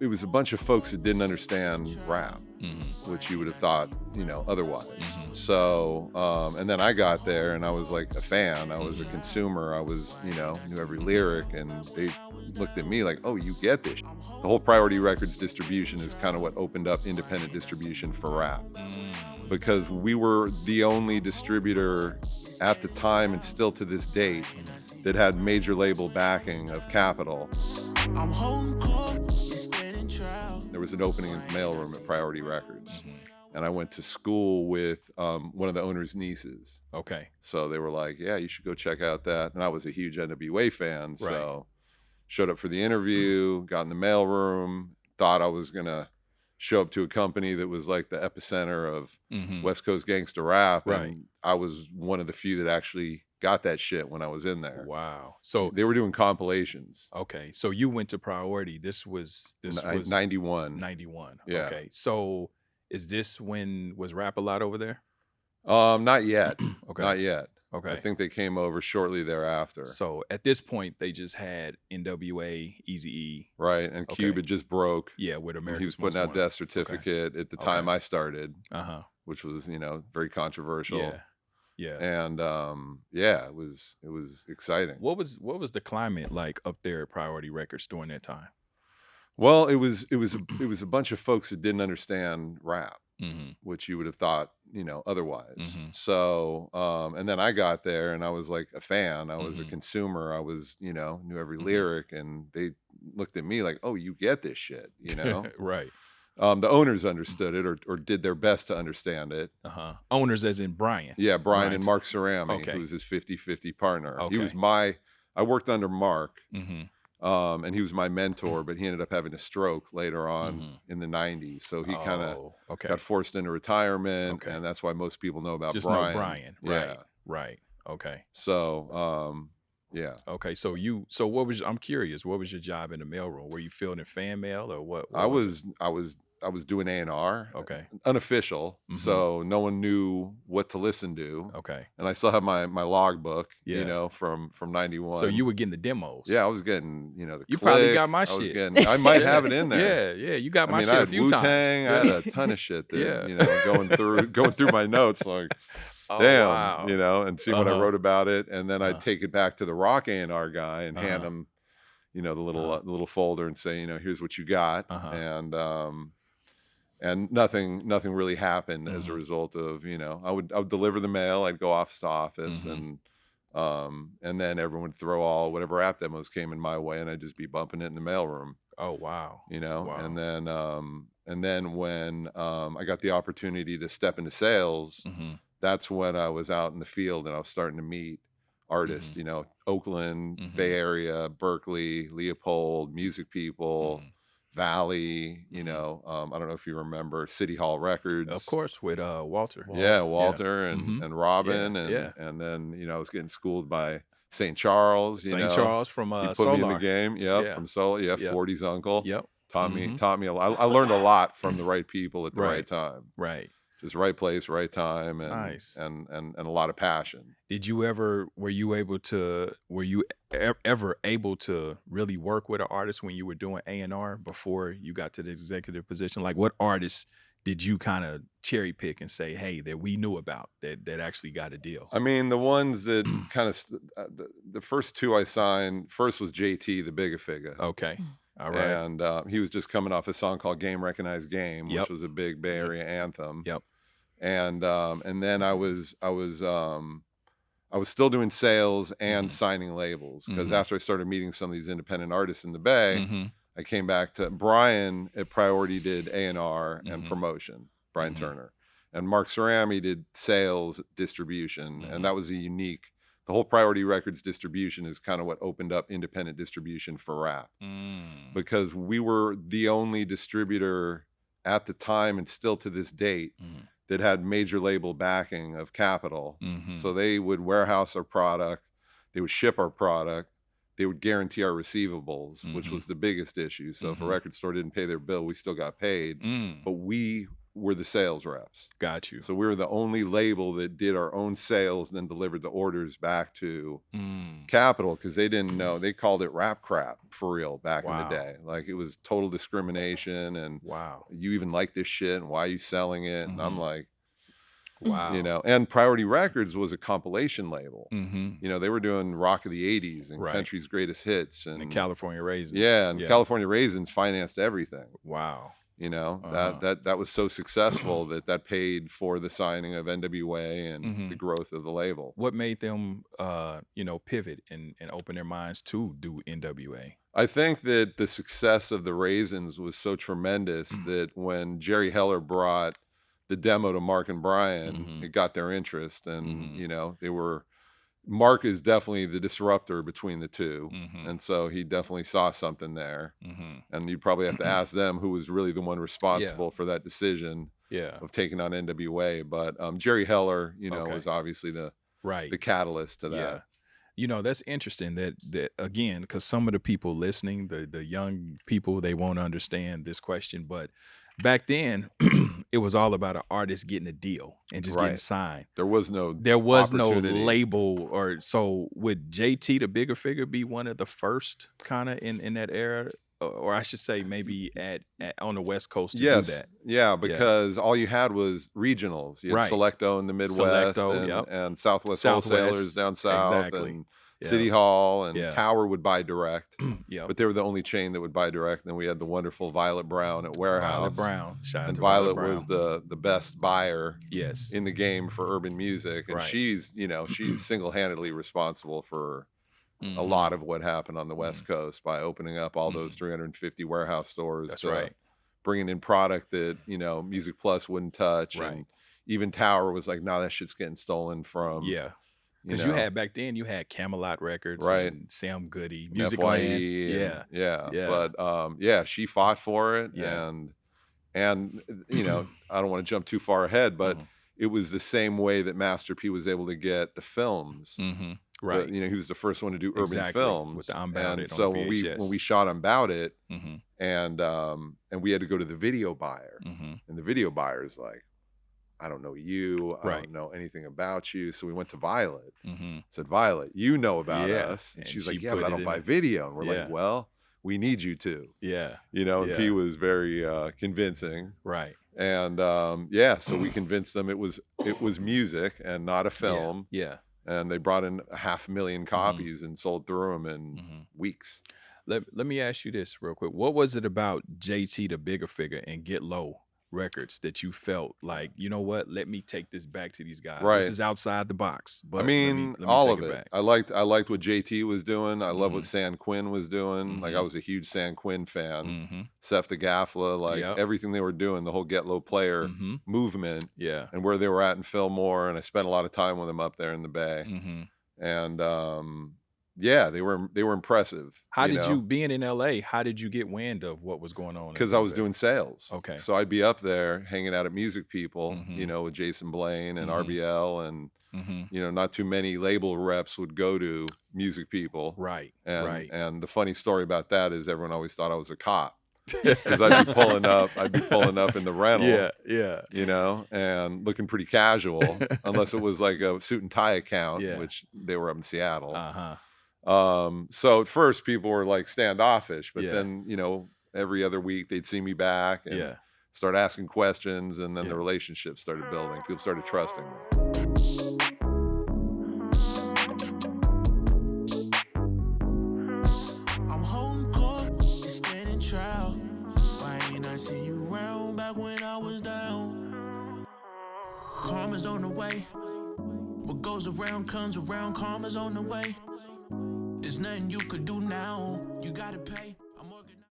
it was a bunch of folks that didn't understand rap, Mm-hmm. which you would have thought, otherwise. Mm-hmm. So, and then I got there and I was like a fan. I was a consumer. I was, knew every lyric, and they looked at me like, oh, you get this. The whole Priority Records distribution is kind of what opened up independent distribution for rap, because we were the only distributor at the time, and still to this date, that had major label backing of Capitol. I'm home court, standing trial. There was an opening in Mailroom at Priority Records, and I went to school with one of the owner's nieces. Okay. So they were like, yeah, you should go check out that. And I was a huge NWA fan, so showed up for the interview, got in the mailroom, thought I was going to show up to a company that was like the epicenter of West Coast gangster rap. Right. And I was one of the few that actually got that shit when I was in there. Wow. So They were doing compilations. okay. So you went to Priority. This was 91. 91. Yeah. Okay. So is this when was rap a lot over there? Not yet. Okay. Not yet. Okay. I think they came over shortly thereafter. So at this point, they just had NWA, Eazy-E. Right. And Cube had just broke. Yeah, with And America's he was putting Most out Death Certificate at the time I started, which was, very controversial. Yeah. Yeah. And it was exciting. What was the climate like up there at Priority Records during that time? Well, it was a bunch of folks that didn't understand rap, which you would have thought, otherwise. So, and then I got there and I was like a fan. I was a consumer. I was, knew every lyric, and they looked at me like, oh, you get this shit, Right. The owners understood it, or did their best to understand it. Owners as in Brian. Yeah, Brian and Mark Cerami, Okay. who was his 50-50 partner. Okay. He was I worked under Mark, and he was my mentor, but he ended up having a stroke later on in the 90s. So he kind of got forced into retirement, and that's why most people know about Just Brian. know Brian. Yeah. Right. Okay. So, yeah. Okay. So what was, I'm curious, what was your job in the mailroom? Were you fielding fan mail or what? I was doing A&R, Okay. unofficial, so no one knew what to listen to. Okay. And I still have my logbook, Yeah. from 91. So you were getting the demos. Yeah, I was getting, the You click. probably got my I was shit. I might have it in there. Yeah. You got my I mean, shit I a had few Wu-Tang, times. I had a ton of shit that, going through my notes, like, Oh, damn, wow. and see what I wrote about it. And then I'd take it back to the rock A&R guy and hand him, the little folder and say, here's what you got. And nothing really happened as a result of, I would deliver the mail. I'd go office to office, and then everyone would throw whatever app demos came in my way, and I'd just be bumping it in the mailroom. Oh, wow. Wow. And then when I got the opportunity to step into sales, that's when I was out in the field and I was starting to meet artists, Oakland, Bay Area, Berkeley, Leopold, Music People, Valley, I don't know if you remember City Hall Records. Of course, with Walter. Yeah, Walter and Robin. And then, I was getting schooled by St. Charles. St. Charles from he put Solar. me in the game. Yep, from Solar. Yeah, 40's uncle. Yep. Taught me a lot. I learned a lot from the right people at the right time. Right. Just right place, right time, and Nice. and a lot of passion. Were you ever able to really work with an artist when you were doing A&R before you got to the executive position? Like, what artists did you kind of cherry pick and say, hey, that we knew about that actually got a deal? I mean, the ones that kind of the first two I signed, first was JT, the Bigga Figga. Okay. All right. And he was just coming off a song called Game Recognized Game, which was a big Bay Area anthem. Yep. And then I was still doing sales and signing labels, because after I started meeting some of these independent artists in the Bay, I came back to Brian at Priority did A&R and promotion, Brian Turner, and Mark Cerami did sales distribution, and that was the whole Priority Records distribution is kind of what opened up independent distribution for rap, because we were the only distributor at the time, and still to this date, that had major label backing of Capitol. So they would warehouse our product, they would ship our product, they would guarantee our receivables, which was the biggest issue. So if a record store didn't pay their bill, we still got paid. But we were the sales reps. Got you. So we were the only label that did our own sales, then delivered the orders back to Capitol, because they didn't know. They called it rap crap for real back in the day. Like, it was total discrimination, and you even like this shit, and why are you selling it? And I'm like, wow. You know, and Priority Records was a compilation label. You know, they were doing rock of the 80s and country's greatest hits and California Raisins. Yeah, and California Raisins financed everything. Wow. You know, that was so successful that paid for the signing of NWA and the growth of the label. What made them, you know, pivot and open their minds to do NWA? I think that the success of the Raisins was so tremendous that when Jerry Heller brought the demo to Mark and Brian, it got their interest, and you know, Mark is definitely the disruptor between the two, and so he definitely saw something there. And you probably have to ask them who was really the one responsible for that decision of taking on NWA. But Jerry Heller, you know, was obviously the catalyst to that. Yeah. You know, that's interesting that again, because some of the people listening, the young people, they won't understand this question, but back then, it was all about an artist getting a deal and just getting signed. There was no label, or so. Would JT the Bigga Figga be one of the first kind of in that era, or I should say maybe on the West Coast to do that? Yeah, because all you had was regionals. You had Selecto in the Midwest, and Southwest Wholesalers down south, and City Hall, and Tower would buy direct. But they were the only chain that would buy direct. And then we had the wonderful Violet Brown at Warehouse. And Violet was the best buyer in the game for urban music. And she's single-handedly responsible for a lot of what happened on the West Coast by opening up all those 350 warehouse stores. That's right. Bringing in product that, you know, Music Plus wouldn't touch. And even Tower was like, nah, that shit's getting stolen from. Because you had back then, you had Camelot Records, and Sam Goody, Music FYE, Land. But she fought for it, and you know, I don't want to jump too far ahead, but it was the same way that Master P was able to get the films. Right, you know, he was the first one to do urban films with the Unbounded. And so when we shot Unbound It, and we had to go to the video buyer, and the video buyer is like, I don't know you. I don't know anything about you. So we went to Violet. Said, Violet, you know about us. And she's like, yeah, but I don't buy video. And we're like, well, we need you to. You know, and P was very convincing. And so we convinced them it was music and not a film. And they brought in 500,000 copies and sold through them in weeks. Let me ask you this real quick. What was it about JT the Bigga Figga and Get Low Records that you felt like, you know what, let me take this back to these guys? This is outside the box, but I mean, let me all of it. I liked what JT was doing. I love what San Quinn was doing. Like, I was a huge San Quinn fan. Seth the Gaffla, like everything they were doing, the whole Get Low player movement, and where they were at in Fillmore, and I spent a lot of time with them up there in the Bay. And they were impressive. How did you, being in LA, how did you get wind of what was going on? Because I was doing sales. Okay. So I'd be up there hanging out at Music People, you know, with Jason Blaine and RBL, and you know, not too many label reps would go to Music People. And the funny story about that is everyone always thought I was a cop. Because I'd be pulling up in the rental, you know, and looking pretty casual, unless it was like a suit and tie account, which they were up in Seattle. So at first people were like standoffish, but then, you know, every other week they'd see me back and start asking questions, and then the relationship started building. People started trusting me. I'm home court, standing trial. Why ain't I see you round back when I was down? Karma's on the way. What goes around comes around. Karma's on the way. There's nothing you could do now. You gotta pay.